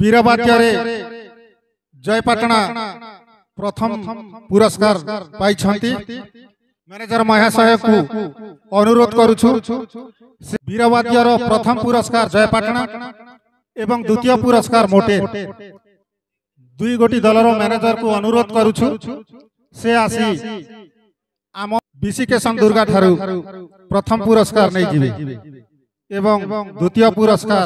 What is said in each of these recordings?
वीरवाद्य जयपाटना प्रथम पुरस्कार पाई मैनेजर महाशय को अनुरोध करुछु वीरवाद्यर प्रथम पुरस्कार जयपाटना एवं द्वितीय पुरस्कार मोटे दुई गोटी दलर मैनेजर को अनुरोध करुछु से आसी आम विशिकेशन दुर्गा ठारू प्रथम पुरस्कार नहीं जीवे एवं द्वितीय पुरस्कार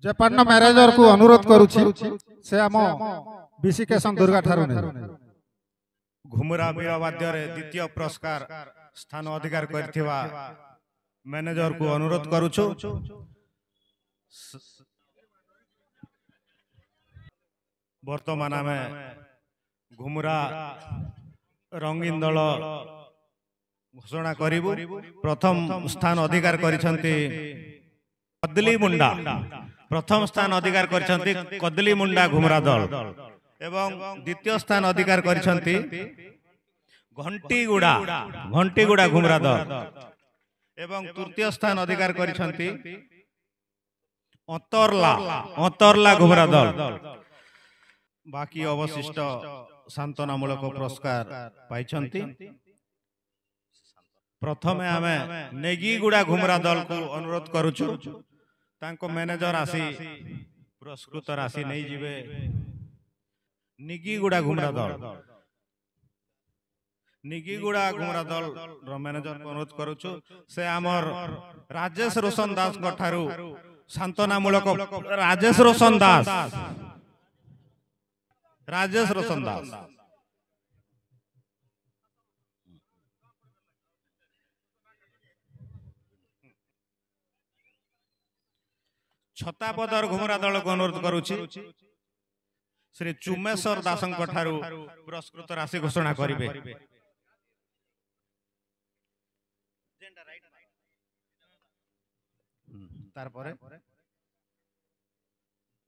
जयपाटना मैनेजर को अनुरोध करुछि से आम विशिकेशन दुर्गा ठारू नहीं घुमुरा वीरवाद्य द्वितीय पुरस्कार स्थान अधिकार करथिबा मैनेजर को अनुरोध करुछु वर्तमान आमे घुमुरा रंगीन दल घोषणा करिबु। प्रथम स्थान अधिकार करिसंती कदली मुंडा, प्रथम स्थान अधिकार करिसंती कदली मुंडा घुमुरा दल एवं द्वितीय स्थान अधिकार करिसंती घंटीगुड़ा घुमुरा दल एवं तृतीय स्थान अधिकार करिसंती अंतरला घुमुरा दल। बाकी अवशिष्ट सांत्वनामूलक पुरस्कार पाइछंती। प्रथमे आमे नेगीगुड़ा घुमुरा दल को अनुरोध करुछु तांको मैनेजर आसी पुरस्कृत राशि नहीं जीवे। निगीगुड़ा घुमुरा दल रो मैनेजर को अनुरोध करुछु से आमर राजेश रोशन दास ठारू सांत्वनामूलक राजेश रोशन दास छतापदर घुमुरा दल को अनुरोध करुछि श्री चुमेश्वर दासंक ठारू पुरस्कृत राशि घोषणा करिवे। तारपरे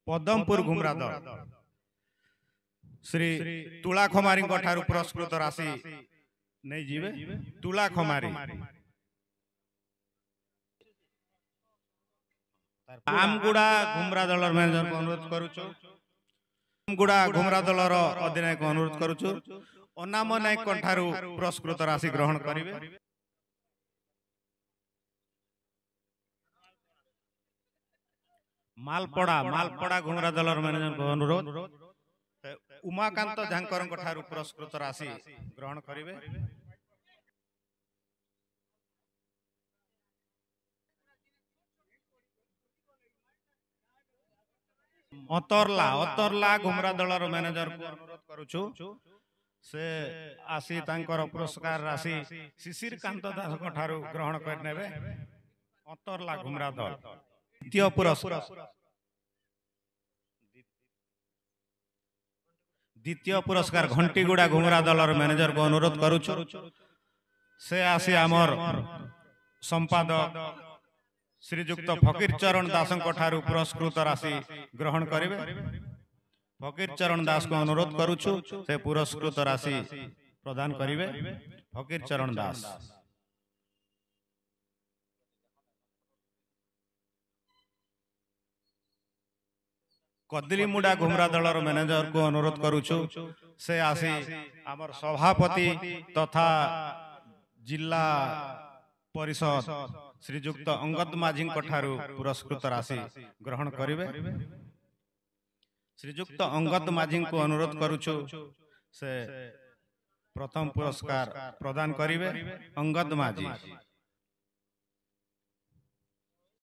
पदमपुर घुमुरा दल श्री तुला खमारी ठारू पुरस्कृत राशि नहीं जीवे। तुला खमारी आमगुड़ा घुमुरा दल मैनेजर को अनुरोध करुछु आमगुड़ा घुमुरा दल अधिनायक अनुरोध करुछु अनाम नायक ठारू पुरस्कृत राशि ग्रहण करिवे। मालपड़ा घुमुरा दल मैनेजर को अनुरोध उमाकांत झांकर ठारू पुरस्कृत राशि ग्रहण करिवे। अतरला घुमुरा दलर मैनेजर को अनुरोध करुछु से आसी तांकर पुरस्कार राशि शिशिर कांत दास ठारू ग्रहण करनेबे। अतरला घुमुरा दल द्वितीय पुरस्कार घंटीगुड़ा घुमुरा दलर मैनेजर को अनुरोध करुछु से आसी आमर संपादक श्रीजुक्त फकीर चरण दासंक ठारू पुरस्कृत राशि ग्रहण करिवे। फकीर चरण दास को अनुरोध करुछु से पुरस्कृत राशि प्रदान करिवे। फकीर चरण दास कदलीमुड़ा घुमुरा दलर मैनेजर को अनुरोध करुछु से आसी आमर सभापति तथा जिला परिषद श्रीजुक्त अंगद माझी ठारू पुरस्कृत राशि ग्रहण करिवे। श्रीजुक्त अंगद माझी को अनुरोध करुछु से प्रथम पुरस्कार प्रदान करिवे। अंगद माझी